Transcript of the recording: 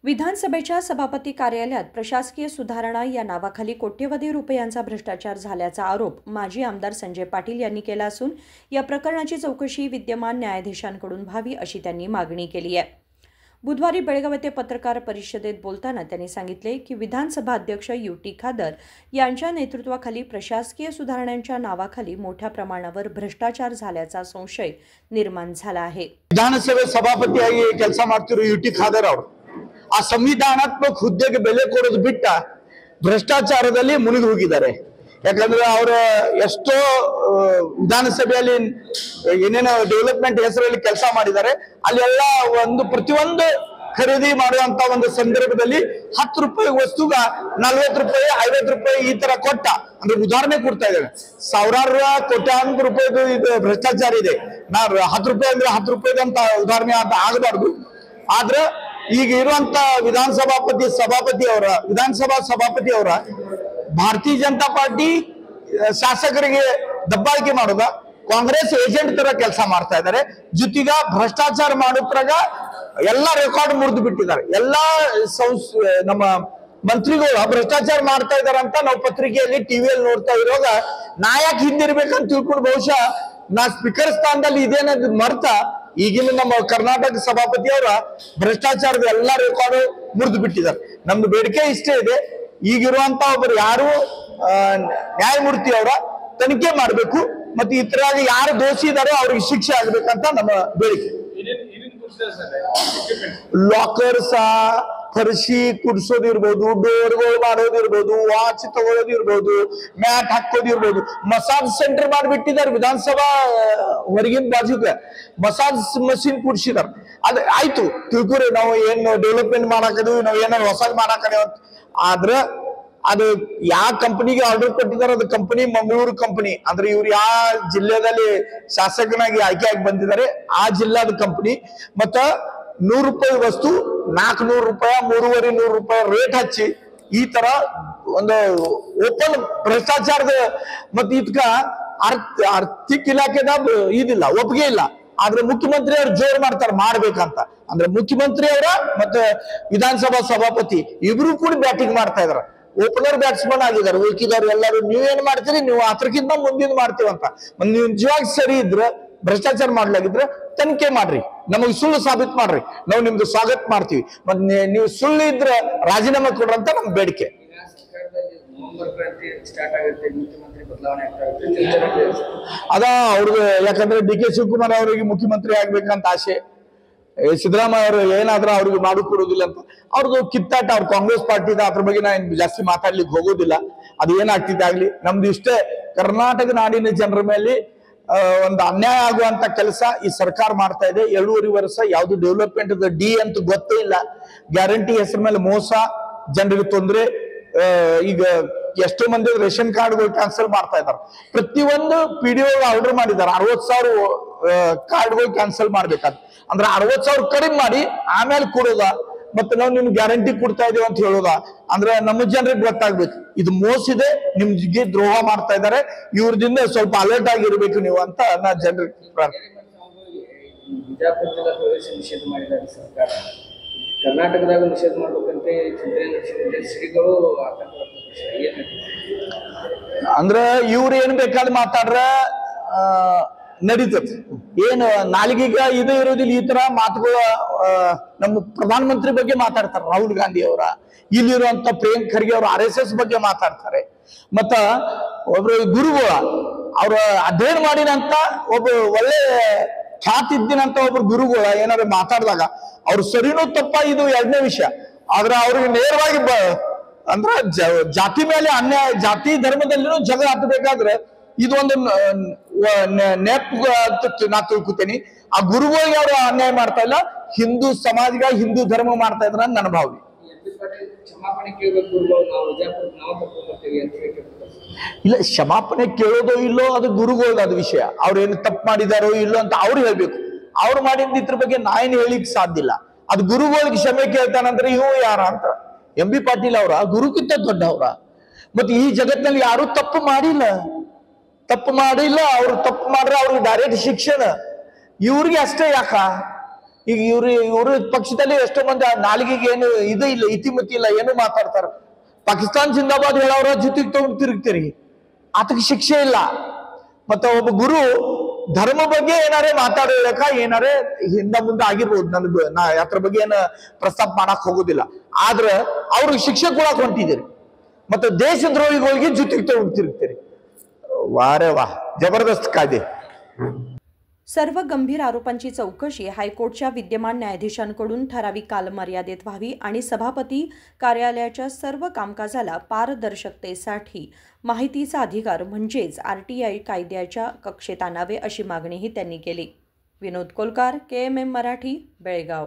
विधानसभेच्या सभापती कार्यालयात प्रशासकीय सुधारणा या नावाखाली कोट्यवधी रुपयांचा भ्रष्टाचार झाल्याचा आरोप माजी आमदार संजय पाटील यांनी केला असून या प्रकरणाची चौकशी विद्यमान न्यायाधीशांकडून व्हावी अशी त्यांनी मागणी केली आहे। बुधवारी बेळगाव येथे पत्रकार परिषदेत बोलताना त्यांनी सांगितले की विधानसभा अध्यक्ष युटी खादर यांच्या नेतृत्वाखाली प्रशासकीय सुधारणांच्या नावाखाली मोठ्या प्रमाणावर भ्रष्टाचार झाल्याचा संशय निर्माण झाला आहे। ವಿಧಾನಸಭೆ ಸಭಾಪತಿಯಾಗಿ ಕೆಲಸ ಮಾಡ್ತಿರೋ ಯುಟಿ ಖಾದರ್ ಅವರು ಆ ಸಂವಿಧಾನಾತ್ಮಕ ಹುದ್ದೆಗೆ ಬೆಲೆ ಕೊಡೋದು ಬಿಟ್ಟ ಭ್ರಷ್ಟಾಚಾರದಲ್ಲಿ ಮುನಿದು ಹೋಗಿದ್ದಾರೆ। ಯಾಕಂದ್ರೆ ಅವರ ಎಷ್ಟೋ ವಿಧಾನಸಭೆಯಲ್ಲಿ ಏನೇನೋ ಡೆವಲಪ್ಮೆಂಟ್ ಹೆಸರಲ್ಲಿ ಕೆಲಸ ಮಾಡಿದ್ದಾರೆ, ಅಲ್ಲೆಲ್ಲ ಪ್ರತಿಯೊಂದು ಖರೀದಿ ಮಾಡುವಂತ ಒಂದು ಸಂದರ್ಭದಲ್ಲಿ 10 ರೂಪಾಯಿ ವಸ್ತುಗ 40 ರೂಪಾಯಿ 50 ರೂಪಾಯಿ ಈ ತರ ಕೊಟ್ಟ ಅಂದ್ರೆ ಉದಾಹರಣೆ ಕೊಡ್ತಾ ಇದ್ದಾರೆ। ಸಾವಿರಾರು ಕೋಟ್ಯಾಂತರ ರೂಪಾಯಿದು ಇದು ಭ್ರಷ್ಟಾಚಾರ ಇದೆ। 10 ರೂಪಾಯಿ ಅಂದ್ರೆ 10 ರೂಪಾಯಿ ಅಂತ ಉದಾಹರಣೆ ಅಂತ ಆಗಬಾರ್ದು। ಆದ್ರೆ ಈಗ ಇರುವಂತ ವಿಧಾನಸಭಾ ಸಭಾಪತಿ ಅವರ ಭಾರತೀಯ ಜನತಾ ಪಾರ್ಟಿ ಶಾಸಕರಿಗೆ ದಬ್ಬಾಳಿಕೆ ಮಾಡೋದ, ಕಾಂಗ್ರೆಸ್ ಏಜೆಂಟ್ ತರ ಕೆಲಸ ಮಾಡ್ತಾ ಇದ್ದಾರೆ। ಜೊತೆಗ ಭ್ರಷ್ಟಾಚಾರ ಮಾಡೋದ್ರಾಗ ಎಲ್ಲ ರೆಕಾರ್ಡ್ ಮುರಿದು ಬಿಟ್ಟಿದ್ದಾರೆ। ಎಲ್ಲಾ ನಮ್ಮ ಮಂತ್ರಿಗಳು ಭ್ರಷ್ಟಾಚಾರ ಮಾಡ್ತಾ ಇದಾರೆ ಅಂತ ನಾವು ಪತ್ರಿಕೆಯಲ್ಲಿ ಟಿವಿಯಲ್ಲಿ ನೋಡ್ತಾ ಇರುವಾಗ ನಾ ಯಾಕೆ ಹಿಂದಿರ್ಬೇಕಂತ ತಿಳ್ಕೊಂಡು ಬಹುಶಃ ನಾ ಸ್ಪೀಕರ್ ಸ್ಥಾನದಲ್ಲಿ ಇದೇನದು ಮರ್ತ ಈಗಿನ ನಮ್ಮ ಕರ್ನಾಟಕ ಸಭಾಪತಿ ಅವರ ಭ್ರಷ್ಟಾಚಾರದ ಎಲ್ಲಾ ರೆಕಾರ್ಡ್ ಮುರಿದು ಬಿಟ್ಟಿದ್ದಾರೆ। ನಮ್ದು ಬೇಡಿಕೆ ಇಷ್ಟೇ ಇದೆ, ಈಗಿರುವಂತ ಒಬ್ಬರು ಯಾರು ನ್ಯಾಯಮೂರ್ತಿ ಅವರ ತನಿಖೆ ಮಾಡಬೇಕು ಮತ್ತೆ ಇತರಾಗಿ ಯಾರು ದೋಷಿ ಇದಾರೋ ಅವ್ರಿಗೆ ಶಿಕ್ಷೆ ಆಗ್ಬೇಕಂತ ನಮ್ಮ ಬೇಡಿಕೆ। ಲಾಕರ್ಸ ಫರ್ಶಿ ಕುಡ್ಸೋದಿರ್ಬೋದು, ಡೋರ್ಗಳು ಮಾಡೋದಿರ್ಬೋದು, ವಾಚ್ ತಗೊಳ್ಳೋದಿರ್ಬೋದು, ಮ್ಯಾಟ್ ಹಾಕೋದಿರ್ಬೋದು, ಮಸಾಜ್ ಸೆಂಟರ್ ಮಾಡಿಬಿಟ್ಟಿದ್ದಾರೆ ವಿಧಾನಸಭಾ ಹೊರಗಿನ ಬಾಜುಗೆ ಮಸಾಜ್ ಮಷೀನ್ ಕುಡ್ಸಿದಾರೆ। ಅದ್ ಆಯ್ತು ತಿಳ್ಕೊರಿ, ನಾವು ಏನು ಡೆವಲಪ್ಮೆಂಟ್ ಮಾಡಾಕದೀವಿ, ನಾವು ಏನಾದ್ರು ಹೊಸದ್ ಮಾಡಾಕದೇವ ಅಂತ। ಆದ್ರ ಅದು ಯಾವ ಕಂಪನಿಗೆ ಆರ್ಡರ್ ಕೊಟ್ಟಿದ್ದಾರೆ, ಅದು ಕಂಪನಿ ಮಂಗಳೂರು ಕಂಪನಿ ಅಂದ್ರೆ ಇವ್ರು ಯಾವ ಜಿಲ್ಲೆದಲ್ಲಿ ಶಾಸಕನಾಗಿ ಆಯ್ಕೆಯಾಗಿ ಬಂದಿದ್ದಾರೆ ಆ ಜಿಲ್ಲಾದ ಕಂಪನಿ ಮತ್ತ 100 ರೂಪಾಯಿ ವಸ್ತು 400 ರೂಪಾಯಿ 3,500 ರೂಪಾಯಿ ರೇಟ್ ಹಚ್ಚಿ ಈ ತರ ಒಂದು ಓಪನ್ ಭ್ರಷ್ಟಾಚಾರದ ಮತ್ತೆ ಇದಕ್ಕ ಆರ್ಥಿಕ ಇಲಾಖೆದ ಇದಿಲ್ಲ, ಒಪ್ಪಿಗೆ ಇಲ್ಲ। ಆದ್ರೆ ಮುಖ್ಯಮಂತ್ರಿ ಅವ್ರು ಜೋರ್ ಮಾಡ್ತಾರೆ ಮಾಡ್ಬೇಕಂತ, ಅಂದ್ರೆ ಮುಖ್ಯಮಂತ್ರಿ ಅವರ ಮತ್ತೆ ವಿಧಾನಸಭಾ ಸಭಾಪತಿ ಇಬ್ರು ಕೂಡ ಬ್ಯಾಟಿಂಗ್ ಮಾಡ್ತಾ ಇದಾರೆ, ಓಪನರ್ ಬ್ಯಾಟ್ಸ್ಮನ್ ಆಗಿದ್ದಾರೆ। ಉಳ್ಕಿದವ್ರು ಎಲ್ಲರೂ ನೀವೇನ್ ಮಾಡ್ತೀರಿ, ನೀವು ಅದ್ರಕ್ಕಿಂತ ಮುಂದಿನ ಮಾಡ್ತೀವಂತ। ನೀವು ನಿಜವಾಗಿ ಸರಿ ಇದ್ರೆ ಭ್ರಷ್ಟಾಚಾರ ಮಾಡ್ಲಾಗಿದ್ರೆ ತನಿಖೆ ಮಾಡ್ರಿ, ನಮಗೆ ಸುಳ್ಳು ಸಾಬೀತು ಮಾಡ್ರಿ, ನಾವು ನಿಮ್ದು ಸ್ವಾಗತ ಮಾಡ್ತೀವಿ। ಮತ್ತೆ ನೀವು ಸುಳ್ಳು ಇದ್ರೆ ರಾಜೀನಾಮೆ ಕೊಡ್ರಿ ಅಂತ ನಮ್ ಬೇಡಿಕೆ। ಅದ ಅವ್ರಿಗೆ ಯಾಕಂದ್ರೆ ಡಿ.ಕೆ. ಶಿವಕುಮಾರ್ ಅವರಿಗೆ ಮುಖ್ಯಮಂತ್ರಿ ಆಗ್ಬೇಕಂತ ಆಸೆ, ಸಿದ್ದರಾಮಯ್ಯ ಅವರು ಏನಾದ್ರೂ ಅವ್ರಿಗೆ ಮಾಡಿಕೊಡುದಿಲ್ಲ ಅಂತ ಅವ್ರದ್ದು ಕಿತ್ತಾಟ, ಅವ್ರ ಕಾಂಗ್ರೆಸ್ ಪಾರ್ಟಿದ ಅದ್ರ ಬಗ್ಗೆ ನಾ ಜಾಸ್ತಿ ಮಾತಾಡ್ಲಿಕ್ಕೆ ಹೋಗೋದಿಲ್ಲ। ಅದು ಏನಾಗ್ತಿದೆ ಆಗ್ಲಿ, ನಮ್ದು ಇಷ್ಟೇ ಕರ್ನಾಟಕ ನಾಡಿನ ಜನರ ಮೇಲೆ ಒಂದು ಅನ್ಯಾಯ ಆಗುವಂತ ಕೆಲಸ ಈ ಸರ್ಕಾರ ಮಾಡ್ತಾ ಇದೆ। 7.5 ವರ್ಷ ಯಾವ್ದು ಡೆವಲಪ್ಮೆಂಟ್ ಡಿ ಅಂತ ಗೊತ್ತೇ ಇಲ್ಲ, ಗ್ಯಾರಂಟಿ ಹೆಸರ ಮೇಲೆ ಮೋಸ, ಜನರಿಗೆ ತೊಂದರೆ। ಈಗ ಎಷ್ಟೋ ಮಂದಿ ರೇಷನ್ ಕಾರ್ಡ್ಗಳು ಕ್ಯಾನ್ಸಲ್ ಮಾಡ್ತಾ ಇದ್ದಾರೆ, ಪ್ರತಿಯೊಂದು PDO ಆರ್ಡರ್ ಮಾಡಿದ್ದಾರೆ 60,000 ಕಾರ್ಡ್ಗಳು ಕ್ಯಾನ್ಸಲ್ ಮಾಡ್ಬೇಕಾದ ಅಂದ್ರೆ 60,000 ಕಡಿಮೆ ಮಾಡಿ ಆಮೇಲೆ ಕೊಡೋದ, ಮತ್ತೆ ನಾವು ನಿಮ್ಗೆ ಗ್ಯಾರಂಟಿ ಕೊಡ್ತಾ ಇದೀವಿ ಅಂತ ಹೇಳೋದ, ಅಂದ್ರೆ ನಮ್ಮ ಜನರಿಗೆ ಗೊತ್ತಾಗ್ಬೇಕು ಇದು ಮೋಸ ಇದೆ, ನಿಮ್ಗೆ ದ್ರೋಹ ಮಾಡ್ತಾ ಇದ್ದಾರೆ, ಇವ್ರದಿಂದ ಸ್ವಲ್ಪ ಅಲರ್ಟ್ ಆಗಿರ್ಬೇಕು ನೀವು ಅಂತ ನಾ ಜನರಿಗೆ ಕರ್ನಾಟಕದಾಗ ನಿಷೇಧ ಮಾಡ್ಬೇಕಂತೆ ಶ್ರೀಗಳು ಅಂದ್ರೆ ಇವ್ರು ಏನ್ ಬೇಕಾದ್ರೆ ಮಾತಾಡ್ರ ನಡೀತದೆ, ಏನು ನಾಲಿಗೆಗ ಇದು ಇರೋದಿಲ್ಲ। ಈ ತರ ಮಾತುಗಳು ನಮ್ಮ ಪ್ರಧಾನ ಮಂತ್ರಿ ಬಗ್ಗೆ ಮಾತಾಡ್ತಾರೆ ರಾಹುಲ್ ಗಾಂಧಿ ಅವರ, ಇಲ್ಲಿರುವಂತ ಪ್ರಿಯಾಂಕ್ ಖರ್ಗೆ ಅವರು RSS ಬಗ್ಗೆ ಮಾತಾಡ್ತಾರೆ, ಮತ್ತ ಒಬ್ರು ಗುರುಗಳ ಅವ್ರ ಅಧ್ಯಯನ ಮಾಡಿನಂತ ಒಬ್ಬ ಒಳ್ಳೆ ಖ್ಯಾತಿ ಇದ್ದಿನಂತ ಒಬ್ರು ಗುರುಗಳ ಏನಾದ್ರು ಮಾತಾಡಿದಾಗ ಅವ್ರು ಸರಿನೂ ತಪ್ಪ ಇದು ಎರಡನೇ ವಿಷಯ, ಆದ್ರೆ ಅವ್ರಿಗೆ ನೇರವಾಗಿ ಅಂದ್ರೆ ಜಾತಿ ಮೇಲೆ ಅನ್ಯಾಯ, ಜಾತಿ ಧರ್ಮದಲ್ಲಿನೂ ಜಗಳ ಹತ್ತಬೇಕಾದ್ರೆ ಇದು ಒಂದು ನೆಪ್ ನಾ ತಿಳ್ಕೊತೀನಿ। ಆ ಗುರುಗಳಿಗೆ ಅವರು ಅನ್ಯಾಯ ಮಾಡ್ತಾ ಇಲ್ಲ, ಹಿಂದೂ ಸಮಾಜಗ ಹಿಂದೂ ಧರ್ಮ ಮಾಡ್ತಾ ಇದ್ರ ನನ್ನ ಭಾವನೆ। ಇಲ್ಲ, ಕ್ಷಮಾಪಣೆ ಕೇಳೋದೋ ಇಲ್ಲೋ ಅದು ಗುರುಗಳದ ಅದು ವಿಷಯ, ಅವ್ರೇನು ತಪ್ಪು ಮಾಡಿದಾರೋ ಇಲ್ಲೋ ಅಂತ ಅವ್ರು ಹೇಳ್ಬೇಕು। ಅವ್ರು ಮಾಡಿದ ಇದ್ರ ಬಗ್ಗೆ ನಾ ಏನು ಹೇಳಿಕ್ ಸಾಧ್ಯ ಇಲ್ಲ, ಅದು ಗುರುಗಳಿಗೆ ಕ್ಷಮೆ ಕೇಳ್ತಾನಂದ್ರೆ ಇವು ಯಾರ ಅಂತ MB ಪಾಟೀಲ್ ಅವರ ಗುರುಕ್ಕಿಂತ ದೊಡ್ಡ ಅವರ, ಮತ್ತೆ ಈ ಜಗತ್ತಿನಲ್ಲಿ ಯಾರು ತಪ್ಪು ಮಾಡಿಲ್ಲ, ಅವ್ರು ತಪ್ಪು ಮಾಡ್ರೆ ಅವ್ರಿಗೆ ಡೈರೆಕ್ಟ್ ಶಿಕ್ಷಣ, ಇವ್ರಿಗೆ ಅಷ್ಟೇ ಯಾಕ ಈಗ ಇವರು ಪಕ್ಷದಲ್ಲಿ ಎಷ್ಟೋ ಮಂದಿ ಆ ನಾಲಿಗೆಗೆ ಏನು ಇದು ಇಲ್ಲ, ಇತಿಮಿತಿ ಇಲ್ಲ, ಏನು ಮಾತಾಡ್ತಾರ. ಪಾಕಿಸ್ತಾನ್ ಜಿಂದಾಬಾದ್ ಹೇಳೋರ ಜೊತೆಗೆ ತಗೊಂಡು ತಿರುಗ್ತೀರಿ, ಆತಕ್ಕೆ ಶಿಕ್ಷೆ ಇಲ್ಲ. ಮತ್ತೆ ಒಬ್ಬ ಗುರು ಧರ್ಮ ಬಗ್ಗೆ ಏನಾರೇ ಮಾತಾಡೋದಕ್ಕ ಏನಾರೇ ಹಿಂದ ಮುಂದೆ ಆಗಿರ್ಬೋದು, ನಾ ಅದ್ರ ಬಗ್ಗೆ ಏನು ಪ್ರಸ್ತಾಪ ಮಾಡಕ್ ಹೋಗೋದಿಲ್ಲ. ಆದ್ರ ಅವ್ರಿಗೆ ಶಿಕ್ಷೆ ಕೊಡಕ್ ಹೊಂಟಿದ್ದೀರಿ, ಮತ್ತೆ ದೇಶದ್ರೋಹಿಗಳಿಗೆ ಜೊತೆಗೆ ತಗೊಂಡು ತಿರುಗ್ತೀರಿ. वारे वा, जबरदस्त कायदे. सर्व गंभीर आरोपांची चौकशी हायकोर्टच्या विद्यमान न्यायाधीशांकडून ठराविक कालमर्यादेत व्हावी आणि सभापती कार्यालयाच्या सर्व कामकाजाला पारदर्शकतेसाठी माहितीचा अधिकार म्हणजेच RTI कायद्याच्या कक्षेत आणावे अशी मागणीही त्यांनी केली. विनोद कोलकार, KMM मराठी, बेळगाव.